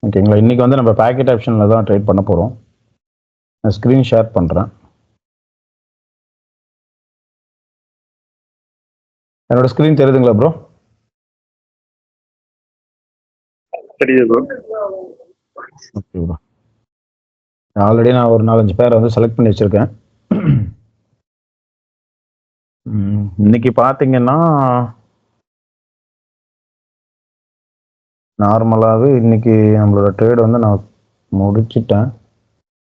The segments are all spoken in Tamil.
ஓகேங்களா. இன்றைக்கி வந்து நம்ம பேக்கெட் ஆப்ஷனில் தான் ட்ரேட் பண்ண போகிறோம். நான் ஸ்க்ரீன் ஷேர் பண்ணுறேன். என்னோட ஸ்க்ரீன் தெரியுதுங்களா ப்ரோ? தெரியுது ப்ரோ. Okay bro. ஆல்ரெடி நான் ஒரு 4-5 பேரை வந்து செலக்ட் பண்ணி வச்சுருக்கேன். இன்னைக்கு பார்த்தீங்கன்னா நார்மலாகவே இன்னைக்கு நம்மளோட ட்ரேட் வந்து நான் முடிச்சிட்டேன்.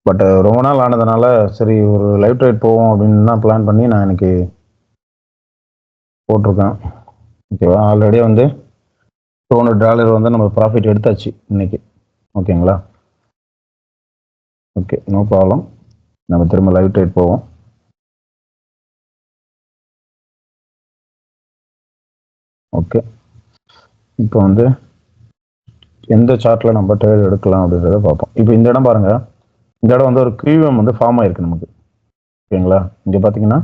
பட் ரொம்ப நாள் ஆனதுனால சரி ஒரு லைவ் ட்ரேட் போவோம் அப்படின்னு தான் பிளான் பண்ணி நான் இன்னைக்கு போட்டிருக்கேன். ஓகேவா. ஆல்ரெடி வந்து $200 வந்து நம்ம ப்ராஃபிட் எடுத்தாச்சு இன்னைக்கு. ஓகேங்களா. Okay, no problem. நம்ம திரும்ப லைவ் ட்ரேட் போவோம். ஓகே, இப்போ வந்து எந்த சார்ட்டில் நம்ம ட்ரேட் எடுக்கலாம் அப்படின்றத பார்ப்போம். இப்போ இந்த இடம் பாருங்கள். இந்த இடம் வந்து ஒரு QM வந்து ஃபார்ம் ஆயிருக்கு நமக்கு. ஓகேங்களா. இங்கே பார்த்தீங்கன்னா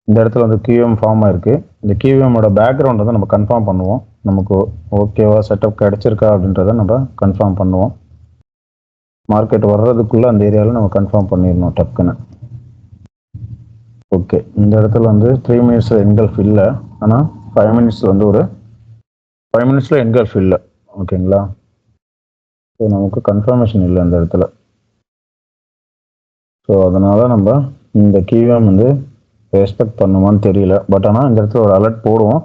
இந்த இடத்துல வந்து QM ஃபார்ம் ஆயிருக்கு. இந்த QMோட பேக்ரவுண்ட் வந்து நம்ம கன்ஃபார்ம் பண்ணுவோம். நமக்கு ஓகேவா செட்டப் கிடைச்சிருக்கா அப்படின்றத நம்ம கன்ஃபார்ம் பண்ணுவோம். மார்க்கெட் வர்றதுக்குள்ளே அந்த ஏரியாவில் நம்ம கன்ஃபார்ம் பண்ணிடணும் டக்குன்னு. ஓகே, இந்த இடத்துல வந்து 3 minutes என்கல்ஃப் இல்லை, ஆனால் 5 minutes வந்து ஒரு 5 minutes என்கல்ஃப் இல்லை. ஓகேங்களா. ஸோ நமக்கு கன்ஃபர்மேஷன் இல்லை இந்த இடத்துல. ஸோ அதனால் நம்ம இந்த QM வந்து ரெஸ்பெக்ட் பண்ணுமான்னு தெரியல. பட் ஆனால் இந்த இடத்துல ஒரு அலர்ட் போடுவோம்.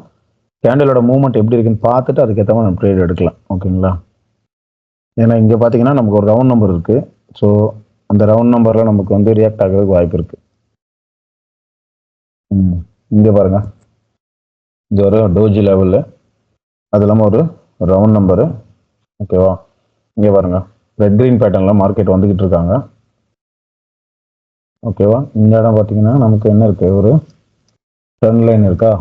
கேண்டலோட மூவ்மெண்ட் எப்படி இருக்குன்னு பார்த்துட்டு அதுக்கேற்ற மாதிரி நம்ம ட்ரேட் எடுக்கலாம். ஓகேங்களா. ஏன்னா இங்கே பார்த்தீங்கன்னா நமக்கு ஒரு ரவுண்ட் நம்பர் இருக்குது. ஸோ அந்த ரவுண்ட் நம்பரில் நமக்கு வந்து ரியாக்ட் ஆகிறதுக்கு வாய்ப்பு இருக்குது. இங்கே பாருங்கள், இது ஒரு டோஜி லெவலில், அது இல்லாமல் ஒரு ரவுண்ட் நம்பரு. ஓகேவா. இங்கே பாருங்கள், ரெட் க்ரீன் பேட்டர்னில் மார்க்கெட் வந்துக்கிட்டு இருக்காங்க. ஓகேவா. இந்த இடம் பார்த்தீங்கன்னா நமக்கு என்ன இருக்குது, ஒரு ட்ரெண்ட் லைன் இருக்கா.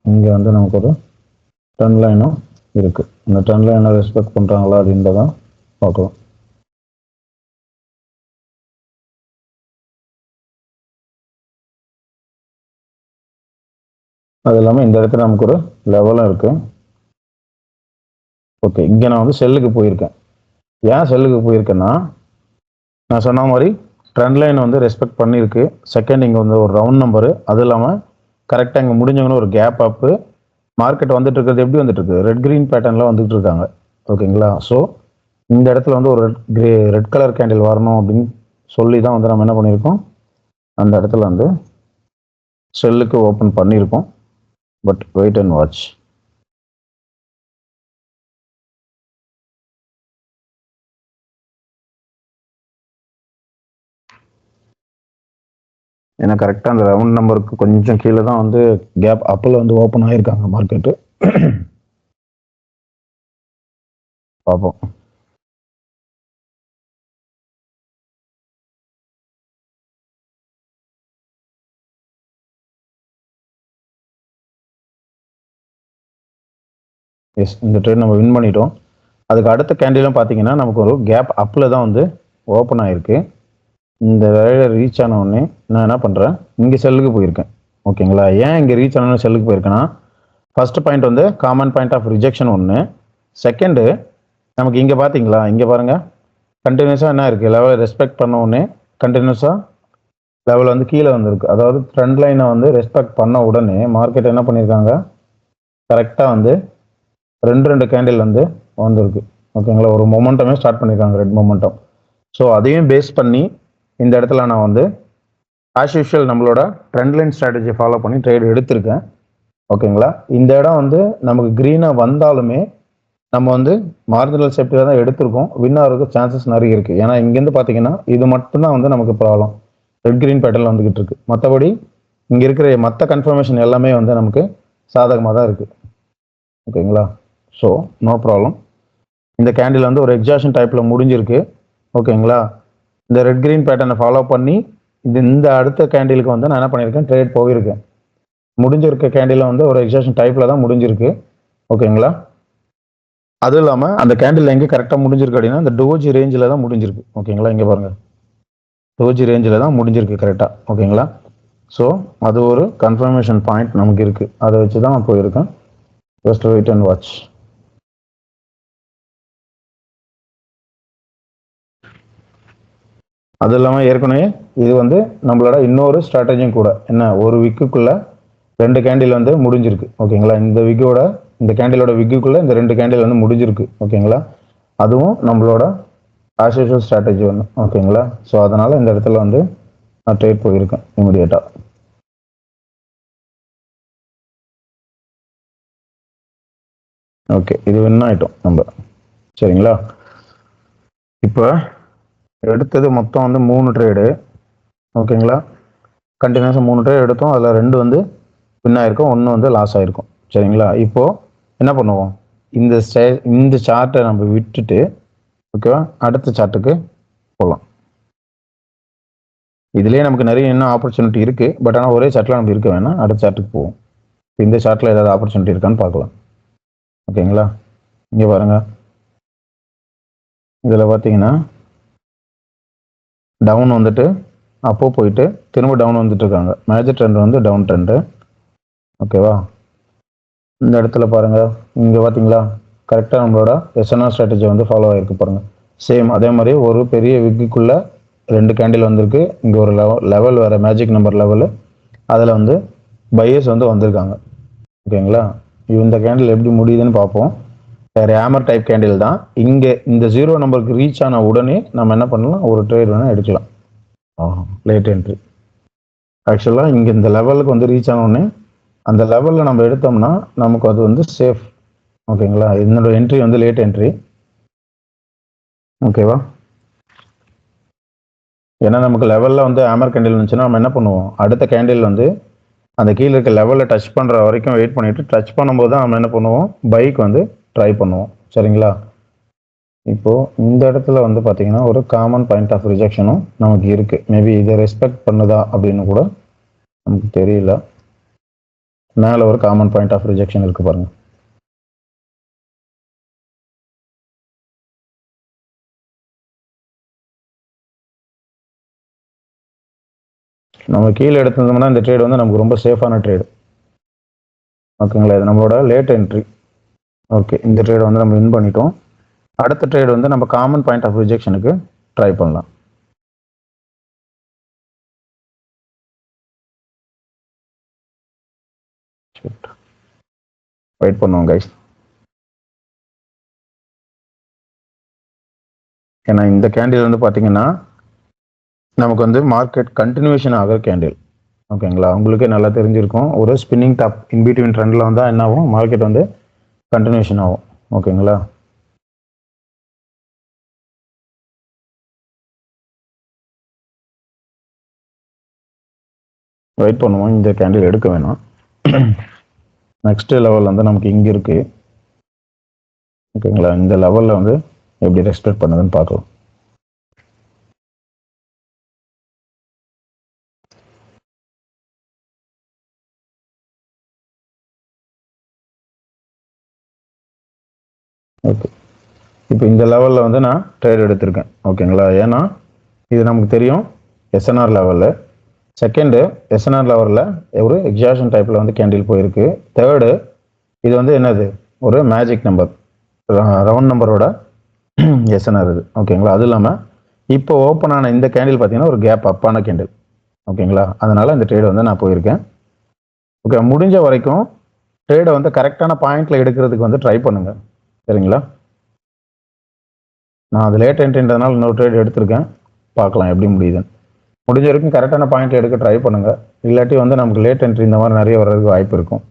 இங்கே வந்து நமக்கு ஒரு ட்ரெண்ட் லைனும் இருக்குது. இந்த ட்ரெண்ட் லைனை ரெஸ்பெக்ட் பண்ணுறாங்களா அப்படின்றதான் பார்க்கலாம். அது இல்லாமல் இந்த இடத்துல நமக்கு ஒரு லெவலும் இருக்குது. ஓகே, இங்கே நான் வந்து செல்லுக்கு போயிருக்கேன். ஏன் செல்லுக்கு போயிருக்கேன்னா, நான் சொன்ன மாதிரி ட்ரெண்ட் லைன் வந்து ரெஸ்பெக்ட் பண்ணியிருக்கு. செகண்ட் இங்கே வந்து ஒரு ரவுண்ட் நம்பரு, அது இல்லாமல் கரெக்டாக இங்கே முடிஞ்சவங்கன்னு ஒரு கேப் அப்பு. மார்க்கெட் வந்துட்டு இருக்கிறது எப்படி வந்துட்டு இருக்கு, ரெட் க்ரீன் பேட்டர்னில் வந்துட்டு இருக்காங்க. ஓகேங்களா. ஸோ இந்த இடத்துல வந்து ஒரு ரெட் கலர் கேண்டில் வரணும் அப்படின்னு சொல்லி தான் வந்து நம்ம என்ன பண்ணியிருக்கோம், அந்த இடத்துல வந்து செல்லுக்கு ஓப்பன் பண்ணியிருக்கோம். But wait and watch. ஏன்னா கரெக்டாக அந்த ரவுண்ட் நம்பருக்கு கொஞ்சம் கீழே தான் வந்து கேப் அப்பில் வந்து ஓப்பன் ஆகியிருக்காங்க மார்க்கெட்டு. பார்ப்போம். எஸ், இந்த ட்ரேட் நம்ம வின் பண்ணிட்டோம். அதுக்கு அடுத்த கேண்டிலும் பார்த்தீங்கன்னா நமக்கு ஒரு கேப் அப்பில் தான் வந்து ஓப்பன் ஆகிருக்கு. இந்த வேலையில் ரீச் ஆன உடனே நான் என்ன பண்ணுறேன், இங்கே செல்லுக்கு போயிருக்கேன். ஓகேங்களா. ஏன் இங்கே ரீச் ஆனோன்னு செல்லுக்கு போயிருக்கேன்னா, ஃபர்ஸ்ட் பாயிண்ட் வந்து காமன் பாயிண்ட் ஆஃப் ரிஜெக்ஷன் ஒன்று. செகண்டு நமக்கு இங்கே பார்த்தீங்களா, இங்கே பாருங்கள் கண்டினியூஸாக என்ன இருக்குது, லெவலை ரெஸ்பெக்ட் பண்ண உடனே கண்டினியூஸாக லெவல் வந்து கீழே வந்துருக்கு. அதாவது ட்ரெண்ட் லைனை வந்து ரெஸ்பெக்ட் பண்ண உடனே மார்க்கெட் என்ன பண்ணியிருக்காங்க, கரெக்டாக வந்து ரெண்டு கேண்டில் வந்து வந்திருக்கு. ஓகேங்களா. ஒரு மொமெண்டமே ஸ்டார்ட் பண்ணியிருக்காங்க, ரெட் மொமெண்டம். ஸோ அதையும் பேஸ் பண்ணி இந்த இடத்துல நான் வந்து ஆஸ் யூஷுவல் நம்மளோட ட்ரெண்ட் லைன் ஸ்ட்ராட்டஜி ஃபாலோ பண்ணி ட்ரேட் எடுத்திருக்கேன். ஓகேங்களா. இந்த இடம் வந்து நமக்கு க்ரீனாக வந்தாலுமே நம்ம வந்து மார்ஜினல் சேஃப்டியில் தான் எடுத்திருக்கோம். வின் ஆகிறதுக்கு சான்சஸ் நிறைய இருக்குது. ஏன்னா இங்கேருந்து பார்த்தீங்கன்னா இது மட்டும்தான் வந்து நமக்கு ப்ராப்ளம், ரெட் க்ரீன் பேட்டர்னில் வந்துக்கிட்டு இருக்கு. மற்றபடி இங்கே இருக்கிற மற்ற கன்ஃபர்மேஷன் எல்லாமே வந்து நமக்கு சாதகமாக தான் இருக்குது. ஓகேங்களா. So no problem. இந்த கேண்டில் வந்து ஒரு எக்ஸாஷன் டைப்பில் முடிஞ்சிருக்கு. ஓகேங்களா. இந்த ரெட் க்ரீன் பேட்டர்னை ஃபாலோ பண்ணி இந்த அடுத்த கேண்டிலுக்கு வந்து நான் என்ன பண்ணியிருக்கேன், ட்ரேட் போயிருக்கேன். முடிஞ்சிருக்க கேண்டில் வந்து ஒரு எக்ஸாஷன் டைப்பில் தான் முடிஞ்சிருக்கு. ஓகேங்களா. அதுவும் இல்லாமல் அந்த கேண்டில் எங்கே கரெக்டாக முடிஞ்சிருக்கு அப்படின்னா இந்த டோஜி ரேஞ்சில் தான் முடிஞ்சிருக்கு. ஓகேங்களா. இங்கே பாருங்கள், டோஜி ரேஞ்சில் தான் முடிஞ்சிருக்கு கரெக்டாக. ஓகேங்களா. ஸோ அது ஒரு கன்ஃபர்மேஷன் பாயிண்ட் நமக்கு இருக்குது. அதை வச்சு தான் நான் போயிருக்கேன். Just wait and watch. அது இல்லாமல் ஏற்கனவே இது வந்து நம்மளோட இன்னொரு ஸ்ட்ராட்டஜியும் கூட. என்ன, ஒரு விக்குக்குள்ள 2 கேண்டில் வந்து முடிஞ்சிருக்கு. ஓகேங்களா, இந்த விக்கோட இந்த கேண்டிலோட விக்குக்குள்ள இந்த 2 கேண்டில் வந்து முடிஞ்சிருக்கு. ஓகேங்களா, அதுவும் நம்மளோட ஆஸ் யூஷுவல் ஸ்ட்ராட்டஜி ஒன்று. ஓகேங்களா, ஸோ அதனால் இந்த இடத்துல வந்து நான் ட்ரேட் போயிருக்கேன் இமிடியேட்டாக. ஓகே, இது வின் ஆகிட்டோம் நம்ம. சரிங்களா, இப்போ எடுத்தது மொத்தம் வந்து 3 ட்ரேடு. ஓகேங்களா, கண்டினியூஸாக 3 ட்ரேட் எடுத்தோம். அதில் 2 வந்து வின் ஆகிருக்கும், 1 வந்து லாஸ் ஆகிருக்கும். சரிங்களா, இப்போது என்ன பண்ணுவோம், இந்த சார்ட்டை நம்ம விட்டுட்டு ஓகேவா அடுத்த சார்ட்டுக்கு போகலாம். இதுலேயே நமக்கு நிறைய இன்னும் ஆப்பர்ச்சுனிட்டி இருக்குது. பட் ஆனால் ஒரே சார்ட்டில் நம்ம இருக்க வேணாம், அடுத்த சார்ட்டுக்கு போவோம். இந்த சார்ட்டில் ஏதாவது ஆப்பர்ச்சுனிட்டி இருக்கான்னு பார்க்கலாம். ஓகேங்களா, இங்கே பாருங்கள், இதில் பார்த்தீங்கன்னா டவுன் வந்துட்டு அப்போ போயிட்டு திரும்ப டவுன் வந்துட்டு இருக்காங்க. மேஜர் ட்ரெண்ட் வந்து டவுன் ட்ரெண்டு. ஓகேவா, இந்த இடத்துல பாருங்கள், இங்கே பார்த்தீங்களா கரெக்டாக நம்மளோட எஸ்என்ஆர் ஸ்ட்ராட்டஜி வந்து ஃபாலோ ஆகிருக்கு பாருங்கள். சேம் அதே மாதிரி ஒரு பெரிய விக்குக்குள்ளே 2 கேண்டில் வந்திருக்கு. இங்கே ஒரு லெவல் வேறு மேஜிக் நம்பர் லெவலு, அதில் வந்து பையர்ஸ் வந்து வந்திருக்காங்க. ஓகேங்களா, இந்த கேண்டில் எப்படி முடியுதுன்னு பார்ப்போம். வேறு ஹேமர் டைப் கேண்டில் தான். இங்கே இந்த 0 நம்பருக்கு ரீச் ஆன உடனே நம்ம என்ன பண்ணலாம், ஒரு ட்ரேட் வேணால் எடுக்கலாம். Late entry. ஆக்சுவலாக இங்கே இந்த லெவலுக்கு வந்து ரீச் ஆனோடனே அந்த லெவலில் நம்ம எடுத்தோம்னா நமக்கு அது வந்து சேஃப். ஓகேங்களா, என்னோட என்ட்ரி வந்து லேட் என்ட்ரி. ஓகேவா, ஏன்னா நமக்கு லெவலில் வந்து ஹேமர் கேண்டில் இருந்துச்சுன்னா நம்ம என்ன பண்ணுவோம், அடுத்த கேண்டில் வந்து அந்த கீழே இருக்க லெவலில் டச் பண்ணுற வரைக்கும் வெயிட் பண்ணிவிட்டு டச் பண்ணும்போது தான் நம்ம என்ன பண்ணுவோம், பைக் வந்து ட்ரை பண்ணுவோம். சரிங்களா, இப்போது இந்த இடத்துல வந்து பார்த்தீங்கன்னா ஒரு காமன் பாயிண்ட் ஆஃப் ரிஜெக்ஷனும் நமக்கு இருக்குது. மேபி இதை ரெஸ்பெக்ட் பண்ணுதா அப்படின்னு கூட நமக்கு தெரியல. மேலே ஒரு காமன் பாயிண்ட் ஆஃப் ரிஜெக்ஷன் இருக்குது பாருங்கள். நம்ம கீழே எடுத்திருந்தோம்னா இந்த ட்ரேட் வந்து நமக்கு ரொம்ப சேஃபான ட்ரேடு. ஓகேங்களா, இது நம்மளோட லேட் என்ட்ரி. ஓகே, இந்த ட்ரேட் வந்து நம்ம வின் பண்ணிட்டோம். அடுத்த ட்ரேட் வந்து நம்ம காமன் பாயிண்ட் ஆஃப் ரிஜெக்ஷனுக்கு ட்ரை பண்ணலாம். வெயிட் பண்ணுவோம் கைஸ். ஏன்னா இந்த கேண்டில் வந்து பார்த்தீங்கன்னா நமக்கு வந்து மார்க்கெட் கண்டினியூஷன் ஆகிற கேண்டில். ஓகேங்களா, உங்களுக்கே நல்லா தெரிஞ்சிருக்கும். ஒரு ஸ்பின்னிங் டாப் இன்பிட்வீன் ட்ரெண்டில் வந்தால் என்ன ஆகும், மார்க்கெட் வந்து கண்டினியூஷன் ஆகும். ஓகேங்களா, வெயிட் பண்ணுவோம். இந்த கேண்டில் எடுக்க வேணாம். நெக்ஸ்ட் லெவல் வந்து நமக்கு இங்கே இருக்குது. ஓகேங்களா, இந்த லெவலில் வந்து எப்படி ரெஸ்பெக்ட் பண்ணுதுன்னு பார்க்கலாம். ஓகே, இப்போ இந்த லெவலில் வந்து நான் ட்ரேட் எடுத்திருக்கேன். ஓகேங்களா, ஏன்னா இது நமக்கு தெரியும் எஸ்என்ஆர் லெவலில். செகண்டு எஸ்என்ஆர் லெவலில் ஒரு எக்ஸாஷன் டைப்பில் வந்து கேண்டில் போயிருக்கு. தேர்டு இது வந்து என்னது, ஒரு மேஜிக் நம்பர் ரவுண்ட் நம்பரோட எஸ்என்ஆர் இது. ஓகேங்களா, அது இல்லாமல் இப்போ ஓப்பன் ஆன இந்த கேண்டில் பார்த்தீங்கன்னா ஒரு கேப் அப்பான கேண்டில். ஓகேங்களா, அதனால் இந்த ட்ரேடு வந்து நான் போயிருக்கேன். ஓகே, முடிஞ்ச வரைக்கும் ட்ரேடை வந்து கரெக்டான பாயிண்டில் எடுக்கிறதுக்கு வந்து ட்ரை பண்ணுங்கள். சரிங்களா, நான் அது லேட் என்ட்ரின்றதுனால இன்னொரு ட்ரேட் எடுத்திருக்கேன். பார்க்கலாம் எப்படி முடியுதுன்னு. முடிஞ்ச வரைக்கும் கரெக்டான பாயிண்ட் எடுக்க ட்ரை பண்ணுங்கள். இல்லாட்டி வந்து நமக்கு லேட் என்ட்ரி இந்த மாதிரி நிறைய வர்றதுக்கு வாய்ப்பு இருக்கும்.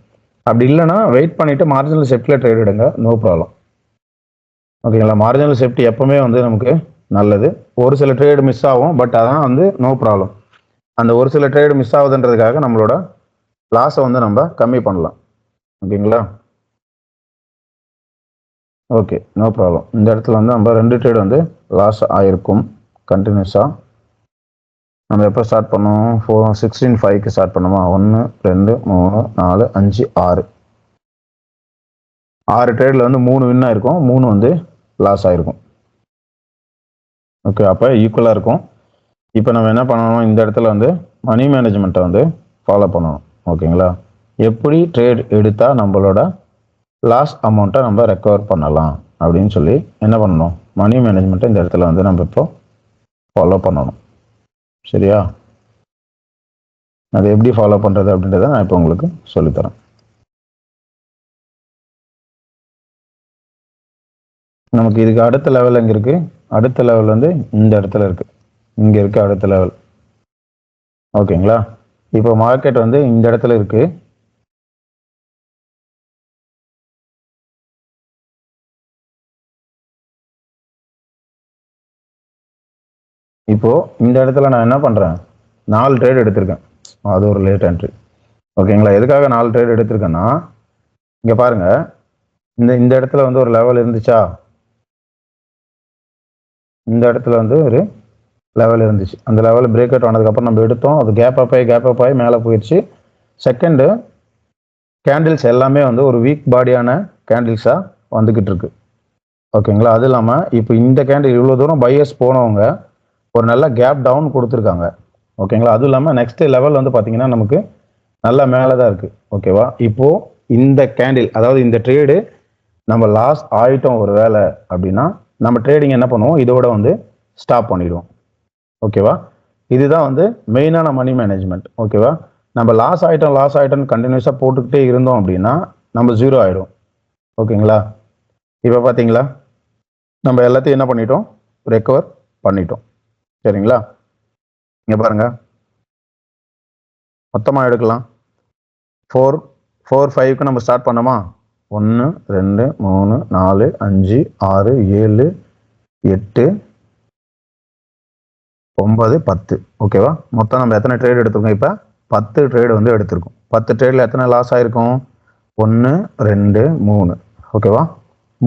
அப்படி இல்லைனா வெயிட் பண்ணிவிட்டு மார்ஜினல் சேஃப்டியில் ட்ரேட் எடுங்க, நோ ப்ராப்ளம். ஓகேங்களா, மார்ஜினல் சேஃப்டி எப்போவுமே வந்து நமக்கு நல்லது. ஒரு சில ட்ரேடு மிஸ் ஆகும், பட் அதான் வந்து நோ ப்ராப்ளம். அந்த ஒரு சில ட்ரேடு மிஸ் ஆகுதுன்றதுக்காக நம்மளோட லாஸை வந்து நம்ம கம்மி பண்ணலாம். ஓகேங்களா, ஓகே, நோ ப்ராப்ளம். இந்த இடத்துல வந்து நம்ம 2 ட்ரேட் வந்து லாஸ் ஆகிருக்கும் கண்டினியூஸாக. நம்ம எப்போ ஸ்டார்ட் பண்ணோம், 16/5க்கு ஸ்டார்ட் பண்ணோமா, 1 2 3 4 5 6 ட்ரேடில் வந்து 3 வின் ஆயிருக்கும், 3 வந்து லாஸ் ஆகிருக்கும். ஓகே, அப்போ ஈக்குவலாக இருக்கும். இப்போ நம்ம என்ன பண்ணணும், இந்த இடத்துல வந்து மணி மேனேஜ்மெண்ட்டை வந்து ஃபாலோ பண்ணணும். ஓகேங்களா, எப்படி ட்ரேட் எடுத்தால் நம்மளோட லாஸ் அமௌண்ட்டை நம்ம ரெக்கவர் பண்ணலாம் அப்படின்னு சொல்லி என்ன பண்ணணும், மணி மேனேஜ்மெண்ட்டை இந்த இடத்துல வந்து நம்ம இப்போ ஃபாலோ பண்ணணும். சரியா? அதை எப்படி ஃபாலோ பண்ணுறது அப்படின்றத நான் இப்போ உங்களுக்கு சொல்லித்தரேன். நமக்கு இதுக்கு அடுத்த லெவல் எங்கே இருக்குது? அடுத்த லெவல் வந்து இந்த இடத்துல இருக்குது. இங்கே இருக்குது அடுத்த லெவல். ஓகேங்களா? இப்போ மார்க்கெட் வந்து இந்த இடத்துல இருக்குது. இப்போ இந்த இடத்துல நான் என்ன பண்ணுறேன், 4 ட்ரேட் எடுத்திருக்கேன். அது ஒரு லேட் என்ட்ரி. ஓகேங்களா? எதுக்காக 4 ட்ரேட் எடுத்திருக்கேன்னா, இங்கே பாருங்க, இந்த இடத்துல வந்து ஒரு லெவல் இருந்துச்சா, இந்த இடத்துல வந்து ஒரு லெவல் இருந்துச்சு. அந்த லெவல் பிரேக் அவுட் ஆனதுக்கப்புறம் நம்ம எடுத்தோம். அது கேப் அப் ஆகி மேலே போயிடுச்சு. செகண்டு கேண்டில்ஸ் எல்லாமே வந்து ஒரு வீக் பாடியான கேண்டில்ஸாக வந்துக்கிட்டு இருக்கு. ஓகேங்களா? அது இல்லாமல் இப்போ இந்த கேண்டில் இவ்வளோ தூரம் பையர்ஸ் போனவங்க ஒரு நல்ல கேப் டவுன் கொடுத்துருக்காங்க. ஓகேங்களா? அதுவும் இல்லாமல் நெக்ஸ்ட் லெவல் வந்து பார்த்தீங்கன்னா நமக்கு நல்லா மேலே தான் இருக்குது. ஓகேவா? இப்போது இந்த கேண்டில், அதாவது இந்த ட்ரேடு நம்ம லாஸ் ஆகிட்டோம் ஒரு வேலை அப்படின்னா, நம்ம ட்ரேடிங் என்ன பண்ணுவோம், இதோட வந்து ஸ்டாப் பண்ணிடுவோம். ஓகேவா? இதுதான் வந்து மெயினான மணி மேனேஜ்மெண்ட். ஓகேவா? நம்ம லாஸ் ஆகிட்டோம் கண்டினியூஸாக போட்டுக்கிட்டே இருந்தோம் அப்படின்னா நம்ம 0 ஆகிடும். ஓகேங்களா? இப்போ பார்த்தீங்களா, நம்ம எல்லாத்தையும் என்ன பண்ணிட்டோம், ரெக்கவர் பண்ணிட்டோம். சரிங்களா? இங்கே பாருங்கள், மொத்தமாக எடுக்கலாம். 4-5க்கு நம்ம ஸ்டார்ட் பண்ணோமா, 1 2 3 4 5 6 7 8 9 10. ஓகேவா? மொத்தம் நம்ம எத்தனை ட்ரேட் எடுத்திருக்கோம், இப்போ 10 ட்ரேடு வந்து எடுத்திருக்கோம். 10 ட்ரேடில் எத்தனை லாஸ் ஆகிருக்கும், 1 2 3. ஓகேவா?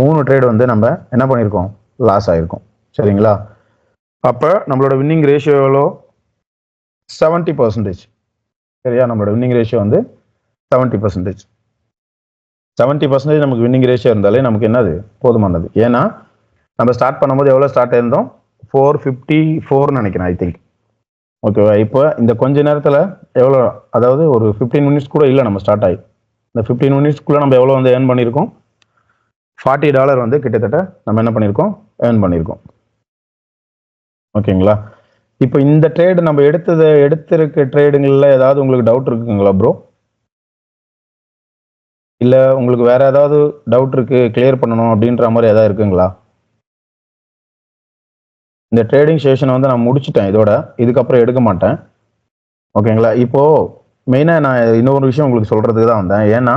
3 ட்ரேடு வந்து நம்ம என்ன பண்ணியிருக்கோம், லாஸ் ஆகிருக்கோம். சரிங்களா? அப்போ நம்மளோட வின்னிங் ரேஷியோ எவ்வளோ, 70%. சரியா? நம்மளோட வின்னிங் ரேஷியோ வந்து 70%. 70% நமக்கு வின்னிங் ரேஷியோ இருந்தாலே நமக்கு என்னது, போதுமானது. ஏன்னா நம்ம ஸ்டார்ட் பண்ணும்போது எவ்வளோ ஸ்டார்ட் ஆயிருந்தோம், 454 நினைக்கிறேன், ஐ திங்க். ஓகேவா? இப்போ இந்த கொஞ்ச நேரத்தில் எவ்வளோ, அதாவது ஒரு 15 மினிட்ஸ் கூட இல்லை நம்ம ஸ்டார்ட் ஆகி. இந்த 15 மினிட்ஸ்க்குள்ளே நம்ம எவ்வளோ வந்து ஏர்ன் பண்ணியிருக்கோம், $40 வந்து கிட்டத்தட்ட நம்ம என்ன பண்ணியிருக்கோம், ஏர்ன் பண்ணியிருக்கோம். ஓகேங்களா? இப்போ இந்த ட்ரேடு நம்ம எடுத்திருக்க ட்ரேடுங்களில் ஏதாவது உங்களுக்கு டவுட் இருக்குங்களா ப்ரோ? இல்லை உங்களுக்கு வேற ஏதாவது டவுட் இருக்குது, கிளியர் பண்ணணும் அப்படின்ற மாதிரி ஏதாவது இருக்குங்களா? இந்த ட்ரேடிங் செஷனை வந்து நான் முடிச்சுட்டேன் இதோட, இதுக்கப்புறம் எடுக்க மாட்டேன். ஓகேங்களா? இப்போது மெயினாக நான் இன்னொரு விஷயம் உங்களுக்கு சொல்கிறதுக்கு தான் வந்தேன். ஏன்னா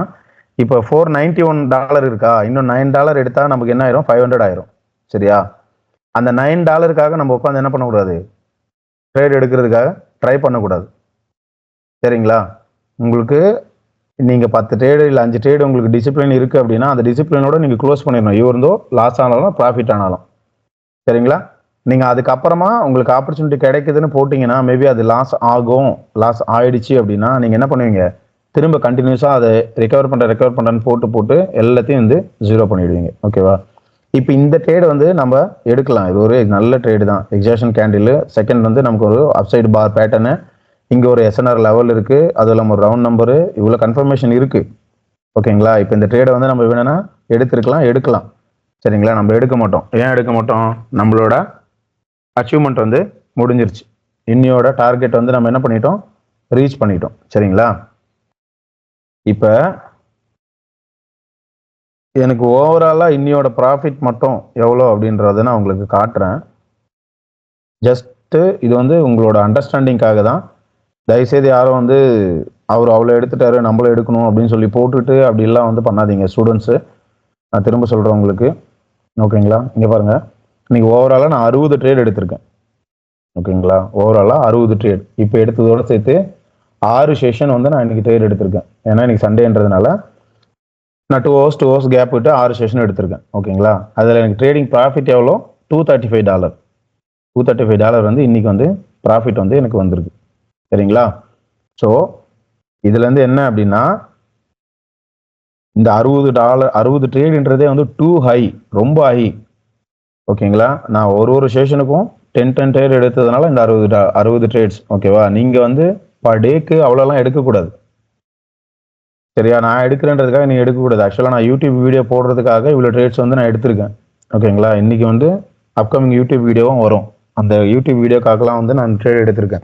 இப்போ $491 இருக்கா, இன்னும் $9 எடுத்தால் நமக்கு என்ன ஆயிரும், 500 ஆயிரும். சரியா? அந்த $9க்காக நம்ம உட்காந்து என்ன பண்ணக்கூடாது, ட்ரேட் எடுக்கிறதுக்காக ட்ரை பண்ணக்கூடாது. சரிங்களா? உங்களுக்கு நீங்கள் 10 ட்ரேடு இல்லை 5 ட்ரேடு உங்களுக்கு டிசிப்ளின் இருக்குது அப்படின்னா அந்த டிசிப்ளினோட நீங்கள் க்ளோஸ் பண்ணிடணும். இருந்தோ லாஸ் ஆனாலும் ப்ராஃபிட் ஆனாலும். சரிங்களா? நீங்கள் அதுக்கப்புறமா உங்களுக்கு ஆப்பர்ச்சுனிட்டி கிடைக்குதுன்னு போட்டிங்கன்னா மேபி அது லாஸ் ஆகும். லாஸ் ஆயிடுச்சு அப்படின்னா நீங்கள் என்ன பண்ணுவீங்க, திரும்ப கண்டினியூஸாக அதை ரெக்கவர் பண்ணுறேன்னு போட்டு எல்லாத்தையும் வந்து 0 பண்ணிவிடுவீங்க. ஓகேவா? இப்போ இந்த ட்ரேடு வந்து நம்ம எடுக்கலாம். இது ஒரு நல்ல ட்ரேடு தான். Exhaustion candle. செகண்ட் வந்து நமக்கு ஒரு அப்சைடு பார் பேட்டர்னு, இங்கே ஒரு SNR லெவல் இருக்குது, அதில் நம்ம ஒரு ரவுண்ட் நம்பரு, இவ்வளோ கன்ஃபர்மேஷன் இருக்குது. ஓகேங்களா? இப்போ இந்த ட்ரேடை வந்து நம்ம வேணும்னா எடுக்கலாம். சரிங்களா? நம்ம எடுக்க மாட்டோம். ஏன் எடுக்க மாட்டோம், நம்மளோட அச்சீவ்மெண்ட் வந்து முடிஞ்சிருச்சு. இன்னியோட டார்கெட் வந்து நம்ம என்ன பண்ணிட்டோம், ரீச் பண்ணிட்டோம். சரிங்களா? இப்போ எனக்கு ஓவராலாக இன்னியோட ப்ராஃபிட் மட்டும் எவ்வளோ அப்படின்றத நான் உங்களுக்கு காட்டுறேன். ஜஸ்ட்டு இது வந்து உங்களோட அண்டர்ஸ்டாண்டிங்காக தான். தயவுசெய்து யாரும் வந்து அவர் அவ்வளோ எடுத்துட்டாரு நம்மளும் எடுக்கணும் அப்படின்னு சொல்லி போட்டுட்டு அப்படிலாம் வந்து பண்ணாதீங்க ஸ்டூடெண்ட்ஸு. நான் திரும்ப சொல்கிறேன் உங்களுக்கு. ஓகேங்களா? இங்கே பாருங்கள், இன்னைக்கு ஓவராலாக நான் 60 ட்ரேட் எடுத்திருக்கேன். ஓகேங்களா? ஓவராலாக 60 ட்ரேட். இப்போ எடுத்ததோடு சேர்த்து 6 செஷன் வந்து நான் இன்றைக்கி ட்ரேட் எடுத்திருக்கேன். ஏன்னா இன்றைக்கி சண்டேன்றதுனால நான் 2 hours கேப் விட்டு 6 செஷன் எடுத்திருக்கேன். ஓகேங்களா? அதில் எனக்கு ட்ரேடிங் ப்ராஃபிட் எவ்வளோ, $235. $235 வந்து இன்றைக்கி வந்து ப்ராஃபிட் வந்து எனக்கு வந்திருக்கு. சரிங்களா? ஸோ இதுலேருந்து என்ன அப்படின்னா, இந்த $60 ட்ரேடுன்றதே வந்து டூ ஹை, ரொம்ப ஹை. ஓகேங்களா? நான் ஒரு செஷனுக்கும் 10 ட்ரேட் எடுத்ததுனால இந்த 60 ட்ரேட்ஸ். ஓகேவா? நீங்கள் வந்து பர் டேக்கு அவ்வளோலாம் எடுக்கக்கூடாது. சரியா? நான் எடுக்கிறேன்றதுக்காக நீ எடுக்கக்கூடாது. ஆக்சுவலாக நான் யூடியூப் வீடியோ போடுறதுக்காக இவ்வளோ ட்ரேட்ஸ் வந்து நான் எடுத்திருக்கேன். ஓகேங்களா? இன்னைக்கு வந்து அப்கமிங் யூடியூப் வீடியோவும் வரும். அந்த யூடியூப் வீடியோக்காகலாம் வந்து நான் ட்ரேட் எடுத்திருக்கேன்.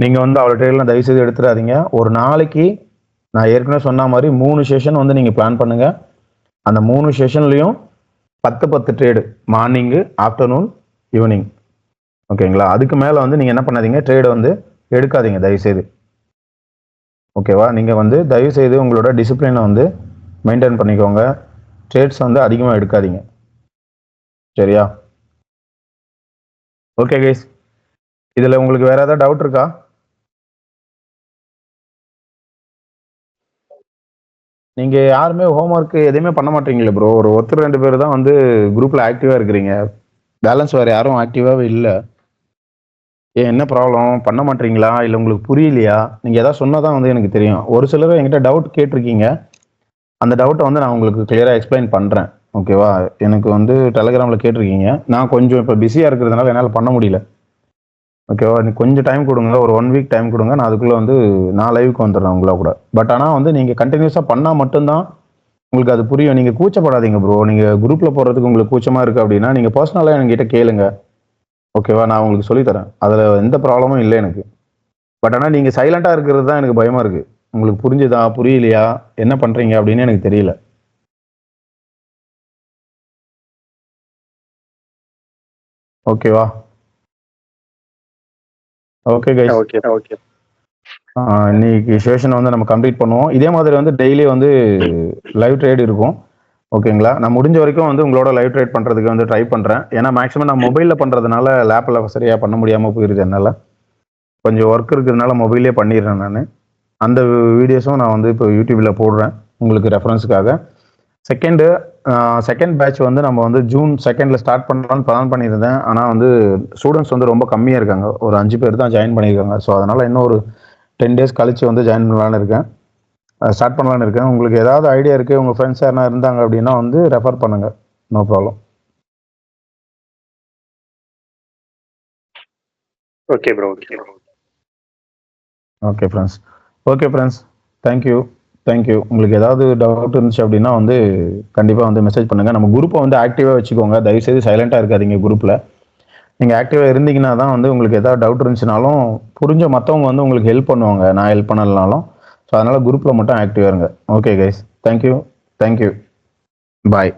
நீங்கள் வந்து அவ்வளோ ட்ரேட்லாம் தயவுசெய்து எடுத்துடாதீங்க. ஒரு நாளைக்கு நான் ஏற்கனவே சொன்ன மாதிரி 3 செஷன் வந்து நீங்கள் பிளான் பண்ணுங்க. அந்த 3 செஷன்லையும் 10 ட்ரேடு, மார்னிங்கு, ஆஃப்டர்நூன், ஈவினிங். ஓகேங்களா? அதுக்கு மேலே வந்து நீங்கள் என்ன பண்ணாதீங்க, ட்ரேடை வந்து எடுக்காதீங்க தயவுசெய்து. ஓகேவா? நீங்கள் வந்து தயவுசெய்து உங்களோட டிசிப்ளினை வந்து மெயின்டைன் பண்ணிக்கோங்க. ட்ரேட்ஸ் வந்து அதிகமாக எடுக்காதீங்க. சரியா? ஓகே கைஸ், இதில் உங்களுக்கு வேற ஏதாவது டவுட் இருக்கா? நீங்கள் யாருமே ஹோம்ஒர்க் எதுவுமே பண்ண மாட்டீங்களே ப்ரோ. ஒருத்தர் 2 பேர் தான் வந்து குரூப்பில் ஆக்டிவாக இருக்கிறீங்க. பேலன்ஸ் வேறு யாரும் ஆக்டிவாகவே இல்லை. ஏன், என்ன ப்ராப்ளம்? பண்ண மாட்டீங்களா, இல்லை உங்களுக்கு புரியலையா? நீங்கள் எதாவது சொன்னால் தான் வந்து எனக்கு தெரியும். ஒரு சிலர் என்கிட்ட டவுட் கேட்டிருக்கீங்க. அந்த டவுட்டை வந்து நான் உங்களுக்கு கிளியராக எக்ஸ்பிளைன் பண்ணுறேன். ஓகேவா? எனக்கு வந்து டெலகிராமில் கேட்டிருக்கீங்க. நான் கொஞ்சம் இப்போ பிஸியாக இருக்கிறதுனால என்னால் பண்ண முடியல. ஓகேவா? நீ கொஞ்சம் டைம் கொடுங்க, ஒரு 1 வீக் டைம் கொடுங்க. நான் அதுக்குள்ளே வந்து நான் லைவுக்கு வந்துடுறேன் உங்களா கூட. பட் ஆனால் வந்து நீங்கள் கண்டினியூஸாக பண்ணால் மட்டும்தான் உங்களுக்கு அது புரியும். நீங்கள் கூச்சப்படாதீங்க ப்ரோ. நீங்கள் குரூப்பில் போகிறதுக்கு உங்களுக்கு கூச்சமாக இருக்குது அப்படின்னா நீங்கள் பர்சனலாக என்கிட்ட கேளுங்க. ஓகேவா? நான் உங்களுக்கு சொல்லித்தரேன். அதில் எந்த ப்ராப்ளமும் இல்லை எனக்கு. பட் ஆனால் நீங்கள் சைலண்டாக இருக்கிறது தான் எனக்கு பயமாக இருக்குது. உங்களுக்கு புரிஞ்சுதா, புரியலையா, என்ன பண்ணுறீங்க அப்படின்னு எனக்கு தெரியல. ஓகேவா? Okay guys, okay okay. இன்னைக்கு செஷன் வந்து நம்ம கம்ப்ளீட் பண்ணுவோம். இதே மாதிரி வந்து டெய்லி வந்து லைவ் ட்ரேட் இருக்கும். ஓகேங்களா? நான் முடிஞ்ச வரைக்கும் வந்து உங்களோட லைவ் ட்ரேட் பண்ணுறதுக்கு வந்து ட்ரை பண்ணுறேன். ஏன்னா மேக்ஸிமம் நான் மொபைலில் பண்ணுறதுனால லேப்பில் சரியாக பண்ண முடியாமல் போயிருது என்னால். கொஞ்சம் ஒர்க் இருக்கிறதுனால மொபைல்லே பண்ணிடுறேன் நான். அந்த வீடியோஸும் நான் வந்து இப்போ யூடியூப்பில் போடுறேன் உங்களுக்கு ரெஃபரன்ஸுக்காக. செகண்ட் பேட்ச் வந்து நம்ம வந்து ஜூன் 2 ஸ்டார்ட் பண்ணலாம்னு பிளான் பண்ணியிருந்தேன். ஆனால் வந்து ஸ்டூடெண்ட்ஸ் வந்து ரொம்ப கம்மியாக இருக்காங்க. ஒரு 5 பேர் தான் ஜாயின் பண்ணியிருக்காங்க. ஸோ அதனால் இன்னும் ஒரு 10 டேஸ் கழிச்சு வந்து ஜாயின் பண்ணலான்னு இருக்கேன். ஸ்டார்ட் பண்ணலான்னு இருக்கேன். உங்களுக்கு ஏதாவது ஐடியா இருக்குது, உங்கள் ஃப்ரெண்ட்ஸ் யாருனா இருந்தாங்க அப்படின்னா வந்து ரெஃபர் பண்ணுங்கள். No problem. Okay bro. Okay okay friends. Okay friends, thank you. உங்களுக்கு ஏதாவது டவுட் இருந்துச்சு அப்படின்னா வந்து கண்டிப்பாக வந்து மெசேஜ் பண்ணுங்கள். நம்ம குரூப்பை வந்து ஆக்டிவாக வச்சுக்கோங்க. தயவுசெய்து சைலண்ட்டாக இருக்காதீங்க குரூப்பில். நீங்கள் ஆக்டிவாக இருந்தீங்கன்னா தான் வந்து உங்களுக்கு ஏதாவது டவுட் இருந்துச்சுனாலும் புரிஞ்ச மற்றவங்க வந்து உங்களுக்கு ஹெல்ப் பண்ணுவாங்க, நான் ஹெல்ப் பண்ணலனாலும். ஸோ அதனால் குரூப்பில் மட்டும் ஆக்டிவாக இருங்க. Okay guys, thank you. பாய்.